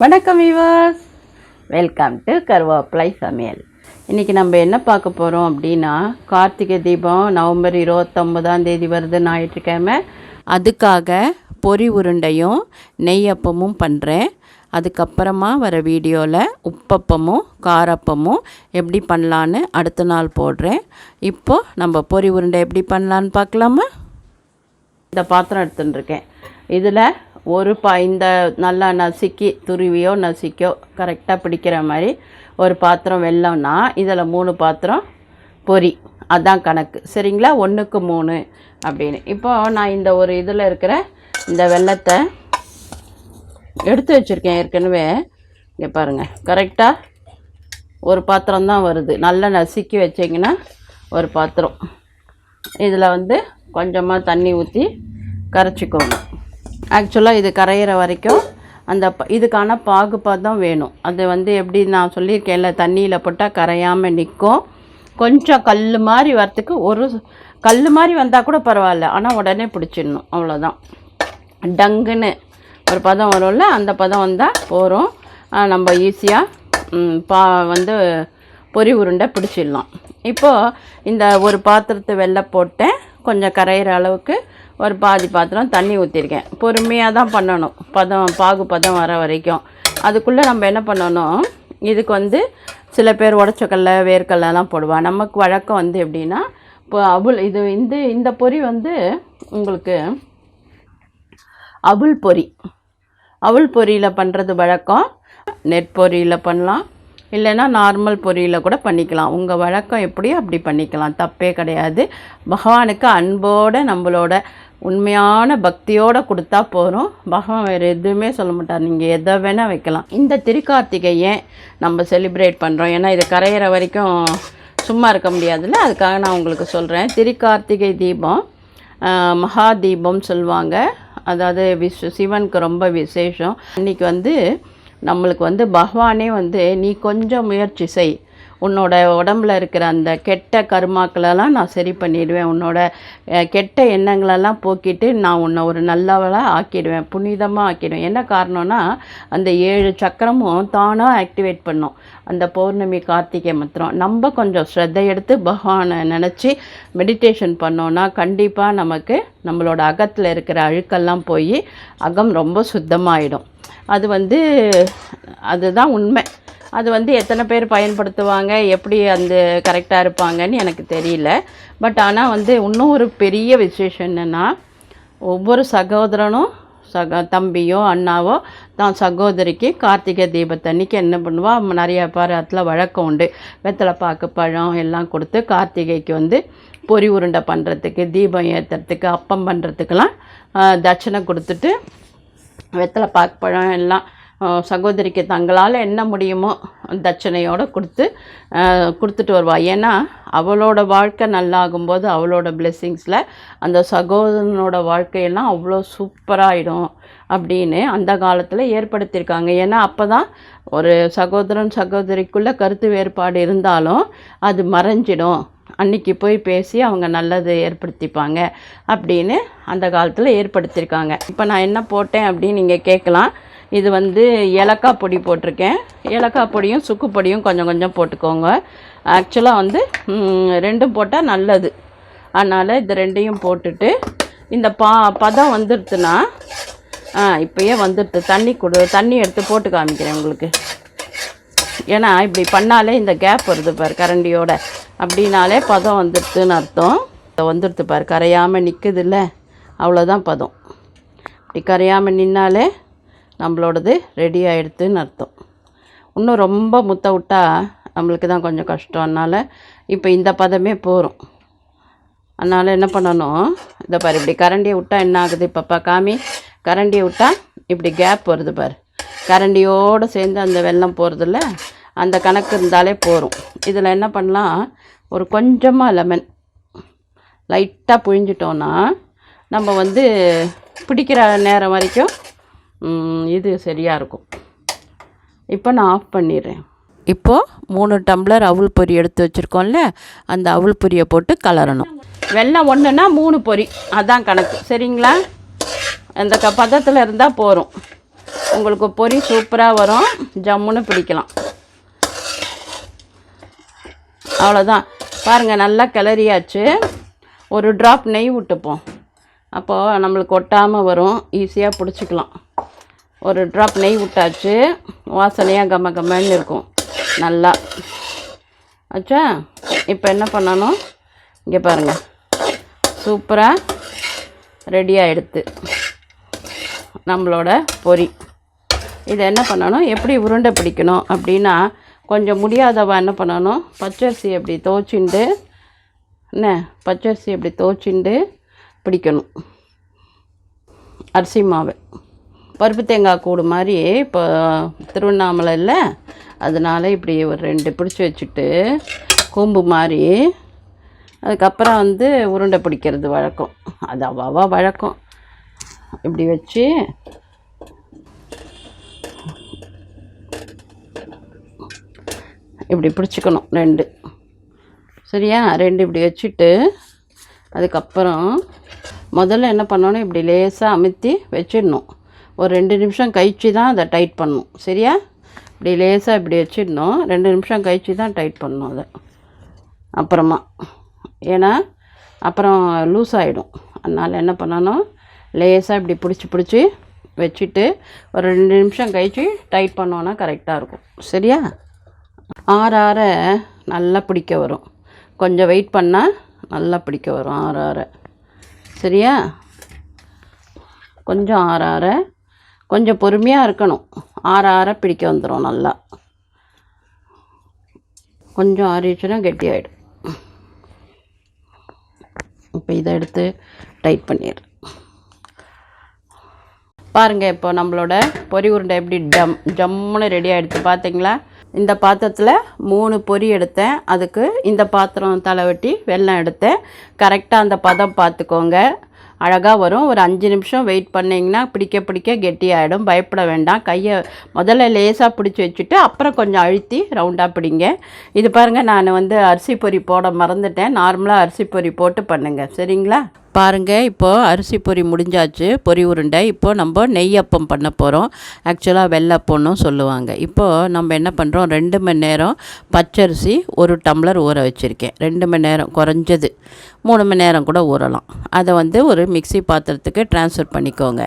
வணக்கம் viewers, welcome to கருவேப்பிலை சமையல். இன்றைக்கி நம்ம என்ன பார்க்க போகிறோம் அப்படின்னா, கார்த்திகை தீபம் நவம்பர் 29ஆம் தேதி வருது, ஞாயிற்றுக்கிழமை. அதுக்காக பொரி உருண்டையும் நெய்யப்பமும் பண்ணுறேன். அதுக்கப்புறமா வர வீடியோவில் உப்பப்பமும் காரப்பமும் எப்படி பண்ணலான்னு அடுத்த நாள் போடுறேன். இப்போது நம்ம பொரி உருண்டை எப்படி பண்ணலான்னு பார்க்கலாமா? இந்த பாத்திரம் எடுத்துட்டுருக்கேன். இதில் இந்த நல்லா நசுக்கி துருவியோ நசுக்கியோ கரெக்டாக பிடிக்கிற மாதிரி ஒரு பாத்திரம் வெல்லம்னா இதில் 3 பாத்திரம் பொரி, அதான் கணக்கு. சரிங்களா? 1க்கு 3 அப்படின்னு. இப்போது நான் இந்த ஒரு இதில் இருக்கிற இந்த வெல்லத்தை எடுத்து வச்சுருக்கேன் ஏற்கனவே. இங்கே பாருங்கள், கரெக்டாக ஒரு பாத்திரம் தான் வருது. நல்லா நசுக்கி வச்சிங்கன்னா ஒரு பாத்திரம். இதில் கொஞ்சமாக தண்ணி ஊற்றி கரைச்சிக்கோங்க. ஆக்சுவலாக இது கரையிற வரைக்கும் இதுக்கான பாகுபாதம் வேணும். அது எப்படி நான் சொல்லியிருக்கேன்ல, தண்ணியில் போட்டால் கரையாமல் நிற்கும். கொஞ்சம் கல் மாதிரி வரத்துக்கு, ஒரு கல் மாதிரி வந்தால் கூட பரவாயில்ல, ஆனால் உடனே பிடிச்சிடணும், அவ்வளோதான். டங்குன்னு ஒரு பதம் வரும்ல, அந்த பதம் வந்தால் போகிறோம். நம்ம ஈஸியாக பொரி உருண்டை பிடிச்சிடலாம். இப்போது இந்த ஒரு பாத்திரத்தை வெள்ளை போட்டேன். கொஞ்சம் கரையிற அளவுக்கு ஒரு பாதி பாத்திரம் தண்ணி ஊற்றிருக்கேன். பொறுமையாக தான் பண்ணணும், பாகுபதம் வர வரைக்கும். அதுக்குள்ளே நம்ம என்ன பண்ணணும், இதுக்கு சில பேர் உடச்சக்கல்ல வேர்க்கல்லாம் போடுவாள். நமக்கு வழக்கம் எப்படின்னா, இப்போ இந்த பொரி உங்களுக்கு அவுள் பொரியில் பண்ணுறது வழக்கம். நெட் பொரியில் பண்ணலாம், இல்லைன்னா நார்மல் பொரியில் கூட பண்ணிக்கலாம். உங்கள் வழக்கம் எப்படியோ அப்படி பண்ணிக்கலாம், தப்பே கிடையாது. பகவானுக்கு அன்போடு நம்மளோட உண்மையான பக்தியோடு கொடுத்தா போகிறோம். பகவான் வேறு எதுவுமே சொல்ல மாட்டார், நீங்கள் எதை வேணால் வைக்கலாம். இந்த திருக்கார்த்திகையை நம்ம செலிப்ரேட் பண்ணுறோம். ஏன்னா இது கரையிற வரைக்கும் சும்மா இருக்க முடியாதுல்ல, அதுக்காக நான் உங்களுக்கு சொல்கிறேன். திருக்கார்த்திகை தீபம் மகா தீபம் சொல்லுவாங்க. அதாவது சிவனுக்கு ரொம்ப விசேஷம். அன்றைக்கி நம்மளுக்கு பகவானே நீ கொஞ்சம் முயற்சி செய், உன்னோட உடம்புல இருக்கிற அந்த கெட்ட கர்மாக்களெல்லாம் நான் சரி பண்ணிடுவேன், உன்னோட கெட்ட எண்ணங்களெல்லாம் போக்கிட்டு நான் உன்னை ஒரு நல்லவளாக ஆக்கிடுவேன், புனிதமாக ஆக்கிடுவேன். என்ன காரணம்னா, அந்த 7 சக்கரமும் தானாக ஆக்டிவேட் பண்ணோம் அந்த பௌர்ணமி கார்த்திகை மாத்திரம். நம்ம கொஞ்சம் ஸ்ரத்தை எடுத்து பகவானை நினச்சி மெடிடேஷன் பண்ணோன்னா கண்டிப்பாக நமக்கு நம்மளோட அகத்தில் இருக்கிற அழுக்கெல்லாம் போய் அகம் ரொம்ப சுத்தமாகிடும். அதுதான் உண்மை. அது எத்தனை பேர் பயன்படுத்துவாங்க, எப்படி கரெக்டாக இருப்பாங்கன்னு எனக்கு தெரியல. பட் ஆனால் இன்னும் ஒரு பெரிய விசேஷம் என்னென்னா, ஒவ்வொரு சகோதரனும் தம்பியோ அண்ணாவோ தான் சகோதரிக்கு கார்த்திகை தீபத்தன்னைக்கு என்ன பண்ணுவா, நிறையா பாரத்தில் வழக்கம் உண்டு. வெத்தலை பாக்கு பழம் எல்லாம் கொடுத்து கார்த்திகைக்கு பொரி உருண்டை பண்ணுறதுக்கு, தீபம் ஏற்றுறதுக்கு, அப்பம் பண்ணுறதுக்கெல்லாம் தட்சணை கொடுத்துட்டு வெத்தலை பாக்கு பழம் எல்லாம் சகோதரிக்கு தங்களால் என்ன முடியுமோ தட்சணையோடு கொடுத்துட்டு வருவாள். ஏன்னா அவளோட வாழ்க்கை நல்லாகும்போது அவளோட பிளெஸ்ஸிங்ஸில் அந்த சகோதரனோட வாழ்க்கையெல்லாம் அவ்வளோ சூப்பராகிடும் அப்படின்னு அந்த காலத்தில் ஏற்படுத்தியிருக்காங்க. ஏன்னா அப்போ தான் ஒரு சகோதரன் சகோதரிக்குள்ளே கருத்து வேறுபாடு இருந்தாலும் அது மறைஞ்சிடும், அன்றைக்கி போய் பேசி அவங்க நல்லது ஏற்படுத்திப்பாங்க அப்படின்னு அந்த காலத்தில் ஏற்படுத்தியிருக்காங்க. இப்போ நான் என்ன போட்டேன் அப்படின்னு நீங்கள் கேட்கலாம். இது ஏலக்காய் பொடி போட்டிருக்கேன். ஏலக்காய் பொடியும் சுக்கு பொடியும் கொஞ்சம் கொஞ்சம் போட்டுக்கோங்க. ஆக்சுவலாக ரெண்டும் போட்டால் நல்லது, அதனால் இது ரெண்டையும் போட்டுட்டு இந்த பதம் வந்துடுதுன்னா, இப்போயே வந்துடுது, தண்ணி எடுத்து போட்டு காமிக்கிறேன் உங்களுக்கு. ஏன்னா இப்படி பண்ணாலே இந்த கேப் வருது பார் கரண்டியோட, அப்படின்னாலே பதம் வந்துடுதுன்னு அர்த்தம். வந்துடுது பார், கரையாமல் நிற்குது இல்லை, அவ்வளோதான் பதம். இப்படி கரையாமல் நின்னாலே நம்மளோடது ரெடி ஆகிடுதுன்னு அர்த்தம். இன்னும் ரொம்ப முத்த விட்டால் நம்மளுக்கு தான் கொஞ்சம் கஷ்டம். அதனால் இப்போ இந்த பதமே போகிறோம். அதனால் என்ன பண்ணணும், இந்த பாரு, இப்படி கரண்டியை விட்டால் என்ன ஆகுது, இப்போ காமி, கரண்டியை விட்டால் இப்படி கேப் வருது பாரு, கரண்டியோடு சேர்ந்து அந்த வெல்லம் போகிறதில்ல, அந்த கணக்கு இருந்தாலே போகிறோம். இதில் என்ன பண்ணலாம், ஒரு கொஞ்சமாக லெமன் லைட்டாக புழிஞ்சிட்டோன்னா நம்ம பிடிக்கிற நேரம் வரைக்கும் இது சரியாக இருக்கும். இப்போ நான் ஆஃப் பண்ணிடுறேன். இப்போது 3 டம்ளர் அவுள் பொரி எடுத்து வச்சுருக்கோம்ல, அந்த அவுள் பொரியை போட்டு கலரணும். வெல்லம் 1ன்னா 3 பொரி, அதான் கணக்கு. சரிங்களா? அந்த பதத்தில் இருந்தால் போகிறோம். உங்களுக்கு பொரி சூப்பராக வரும், ஜம்முன்னு பிடிக்கலாம். அவ்வளோதான். பாருங்கள், நல்லா கிளறியாச்சு. ஒரு ட்ராப் நெய் விட்டுப்போம், அப்போது நம்மளுக்கு ஒட்டாமல் வரும், ஈஸியாக பிடிச்சிக்கலாம். ஒரு ட்ராப் நெய் விட்டாச்சு, வாசனையாக கம்மன்னு இருக்கும் நல்லா. ஆச்சா, இப்போ என்ன பண்ணணும், இங்கே பாருங்கள், சூப்பராக ரெடி ஆகிடுது நம்மளோட பொரி. இதை என்ன பண்ணணும், எப்படி உருண்டை பிடிக்கணும் அப்படின்னா, கொஞ்சம் முடியாதவா என்ன பண்ணணும், பச்சரிசி அப்படி துவச்சிண்டு பச்சரிசி அப்படி துவச்சிண்டு பிடிக்கணும். அரிசி மாவு பருப்பு தேங்காய் கூடு மாதிரி இப்போ திருவண்ணாமலை இல்லை, அதனால இப்படி ஒரு 2 பிடிச்சி வச்சுட்டு கூம்பு மாதிரி, அதுக்கப்புறம் உருண்டை பிடிக்கிறது வழக்கம். அது அவ்வளவா வழக்கம். இப்படி வச்சு இப்படி பிடிச்சிக்கணும் 2. சரியா, 2 இப்படி வச்சுட்டு அதுக்கப்புறம் முதல்ல என்ன பண்ணணும், இப்படி லேசாக அமுத்தி வச்சிடணும். ஒரு 2 நிமிஷம் கழிச்சு தான் அதை டைட் பண்ணணும். சரியா, இப்படி லேசாக இப்படி வச்சிடணும். 2 நிமிஷம் கழிச்சு தான் டைட் பண்ணணும் அதை. அப்புறமா ஏன்னா அப்புறம் லூஸ் ஆகிடும். அதனால் என்ன பண்ணணும், லேசாக இப்படி பிடிச்சி வச்சுட்டு ஒரு 2 நிமிஷம் கழிச்சு டைட் பண்ணோன்னா கரெக்டாக இருக்கும். சரியா, ஆற நல்லா பிடிக்க வரும். கொஞ்சம் வெயிட் பண்ணால் நல்லா பிடிக்க வரும் ஆற. சரியா, கொஞ்சம் ஆற கொஞ்சம் பொறுமையாக இருக்கணும். ஆற பிடிக்க வந்துடும் நல்லா. கொஞ்சம் ஆறிடுச்சுன்னா கெட்டியாகிடும். இப்போ இதை எடுத்து டைட் பண்ணிடுறேன். பாருங்கள், இப்போ நம்மளோட பொரி உருண்டை எப்படி ஜம்முன்னு ரெடி ஆகிடுச்சு பார்த்தீங்களா. இந்த பாத்திரத்தில் 3 பொரி எடுத்தேன், அதுக்கு இந்த பாத்திரம் தலைவட்டி வெல்லம் எடுத்தேன். கரெக்டாக அந்த பதம் பார்த்துக்கோங்க, அழகாக வரும். ஒரு 5 நிமிஷம் வெயிட் பண்ணிங்கன்னா பிடிக்க கெட்டியாகிடும். பயப்பட வேண்டாம். கையை முதல்ல லேசாக பிடிச்சி வச்சுட்டு அப்புறம் கொஞ்சம் அழுத்தி ரவுண்டாக பிடிங்க. இது பாருங்கள், நான் அரிசி பொரி போட மறந்துட்டேன். நார்மலாக அரிசி பொரி போட்டு பண்ணுங்கள். சரிங்களா, பாருங்கள். இப்போது அரிசி பொரி முடிஞ்சாச்சு, பொரி உருண்டை. இப்போது நம்ம நெய்யப்பம் பண்ண போகிறோம். ஆக்சுவலாக வெள்ளப்பம்னு சொல்லுவாங்க. இப்போது நம்ம என்ன பண்ணுறோம், 2 மணி நேரம் பச்சரிசி 1 டம்ளர் ஊற வச்சுருக்கேன். 2 மணி நேரம், குறைஞ்சது 3 மணி நேரம் கூட ஊறலாம். அதை ஒரு மிக்சி பாத்திரத்துக்கு ட்ரான்ஸ்ஃபர் பண்ணிக்கோங்க.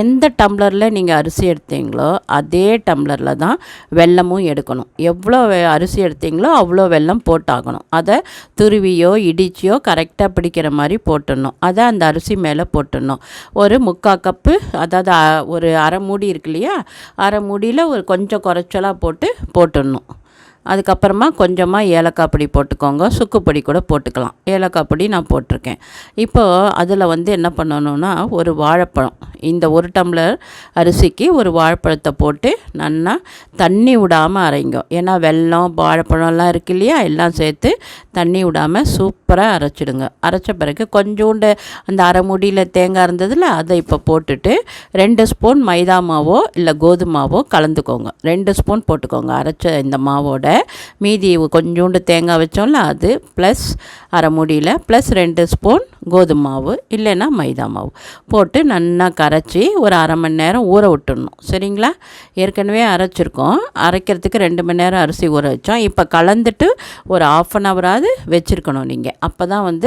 எந்த டம்ளரில் நீங்கள் அரிசி எடுத்தீங்களோ அதே டம்ளரில் தான் வெல்லமும் எடுக்கணும். எவ்வளோ அரிசி எடுத்தீங்களோ அவ்வளோ வெல்லம் போட்டாகணும். அதை துருவியோ இடிச்சியோ கரெக்டாக பிடிக்கிற மாதிரி போட்டுடணும். அதை அந்த அரிசி மேலே போட்டுடணும். ஒரு 3/4 கப்பு, அதாவது ஒரு அரை மூடி இருக்கு இல்லையா, அரை மூடியில் ஒரு கொஞ்சம் குறைச்சலாக போட்டுடணும். அதுக்கப்புறமா கொஞ்சமாக ஏலக்காய் பொடி போட்டுக்கோங்க, சுக்குப்பொடி கூட போட்டுக்கலாம். ஏலக்காய் பொடி நான் போட்டிருக்கேன். இப்போது அதில் என்ன பண்ணணுன்னா, ஒரு வாழைப்பழம், இந்த 1 டம்ளர் அரிசிக்கு ஒரு வாழைப்பழத்தை போட்டு நல்லா தண்ணி விடாமல் அரைங்க. ஏன்னா வெல்லம் வாழைப்பழம்லாம் இருக்கு இல்லையா, எல்லாம் சேர்த்து தண்ணி விடாமல் சூப்பராக அரைச்சிடுங்க. அரைச்ச பிறகு கொஞ்சோண்டு அந்த அரை மூடியில் தேங்காய் இருந்ததில் அதை இப்போ போட்டுட்டு 2 ஸ்பூன் மைதா மாவோ இல்லை கோதுமாவோ கலந்துக்கோங்க. 2 ஸ்பூன் போட்டுக்கோங்க அரைச்ச இந்த மாவோட. மீதி கொஞ்சோண்டு தேங்காய் வச்சோம்ல அது ப்ளஸ் அரை மூடியில் ப்ளஸ் 2 ஸ்பூன் கோதுமை மாவு இல்லைன்னா மைதா மாவு போட்டு நல்லா கரைச்சி ஒரு அரை மணி நேரம் ஊற விட்டுடணும். சரிங்களா, ஏற்கனவே அரைச்சிருக்கோம். அரைக்கிறதுக்கு 2 மணி நேரம் அரிசி ஊற வச்சோம். இப்போ கலந்துட்டு ஒரு 1/2 ஹவராவது வச்சுருக்கணும் நீங்கள். அப்போ தான்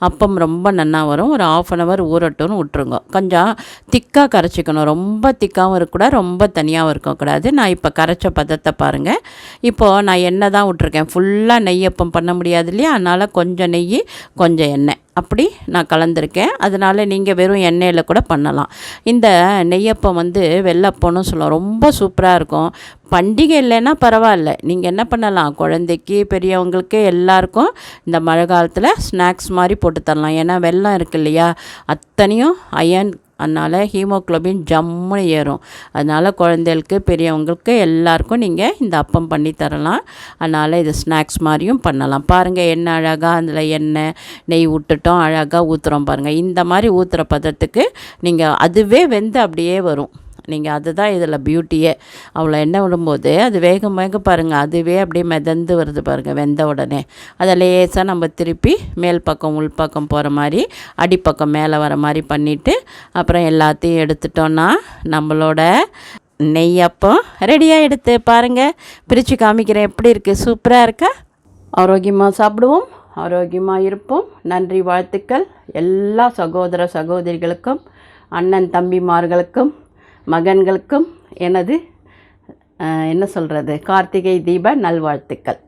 அப்பம் ரொம்ப நல்லா வரும். ஒரு 1/2 ஹவர் ஊறட்டும்னு விட்டுருங்க. கொஞ்சம் திக்காக கரைச்சிக்கணும். ரொம்ப திக்காகவும் இருக்கக்கூடாது, ரொம்ப தனியாகவும் இருக்கக்கூடாது. நான் இப்போ கரைச்ச பதத்தை பாருங்கள். இப்போது நான் எண்ணெய் தான் விட்ருக்கேன். ஃபுல்லாக நெய்யப்பம் பண்ண முடியாது இல்லையா, அதனால் கொஞ்சம் நெய் கொஞ்சம் எண்ணெய் அப்படி நான் கலந்துருக்கேன். அதனால் நீங்கள் வெறும் எண்ணெயில் கூட பண்ணலாம். இந்த நெய்யப்பம் வெள்ளப்பம்னு சொல்லுவோம், ரொம்ப சூப்பராக இருக்கும். பண்டிகை இல்லைன்னா பரவாயில்ல, நீங்கள் என்ன பண்ணலாம், குழந்தைக்கு பெரியவங்களுக்கு எல்லாருக்கும் இந்த மழை காலத்தில் ஸ்நாக்ஸ் மாதிரி போட்டு தரலாம். ஏன்னா வெல்லம் இருக்கு இல்லையா, அத்தனையும் அயன், அதனால் ஹீமோக்ளோபின் ஜம்முன்னு ஏறும். அதனால் குழந்தைகளுக்கு பெரியவங்களுக்கு எல்லாருக்கும் நீங்கள் இந்த அப்பம் பண்ணி தரலாம். அதனால் இது ஸ்நாக்ஸ் மாதிரியும் பண்ணலாம். பாருங்கள், எண்ணெய் அழகாக அதில் எண்ணெய் நெய் விட்டுட்டோம், அழகாக ஊற்றுறோம் பாருங்கள். இந்த மாதிரி ஊற்றுற பதத்துக்கு நீங்கள் அதுவே வெந்து அப்படியே வரும். நீங்கள் அதுதான் இதில் பியூட்டியே. அவ்வளோ எண்ணெய் விடும்போது அது வேக பாருங்கள், அதுவே அப்படியே மிதந்து வருது பாருங்கள். வெந்த உடனே அதை லேசாக நம்ம திருப்பி மேல் பக்கம் உள் பக்கம் போகிற மாதிரி அடிப்பக்கம் மேலே வர மாதிரி பண்ணிவிட்டு அப்புறம் எல்லாத்தையும் எடுத்துட்டோன்னா நம்மளோட நெய் அப்பம் ரெடியாக எடுத்து பாருங்கள். பிரித்து காமிக்கிறேன் எப்படி இருக்குது. சூப்பராக இருக்கா? ஆரோக்கியமாக சாப்பிடுவோம், ஆரோக்கியமாக இருப்போம். நன்றி, வாழ்த்துக்கள் எல்லா சகோதர சகோதரிகளுக்கும், அண்ணன் தம்பிமார்களுக்கும், மகன்களுக்கும் எனது என்ன சொல்கிறது, கார்த்திகை தீப நல்வாழ்த்துக்கள்.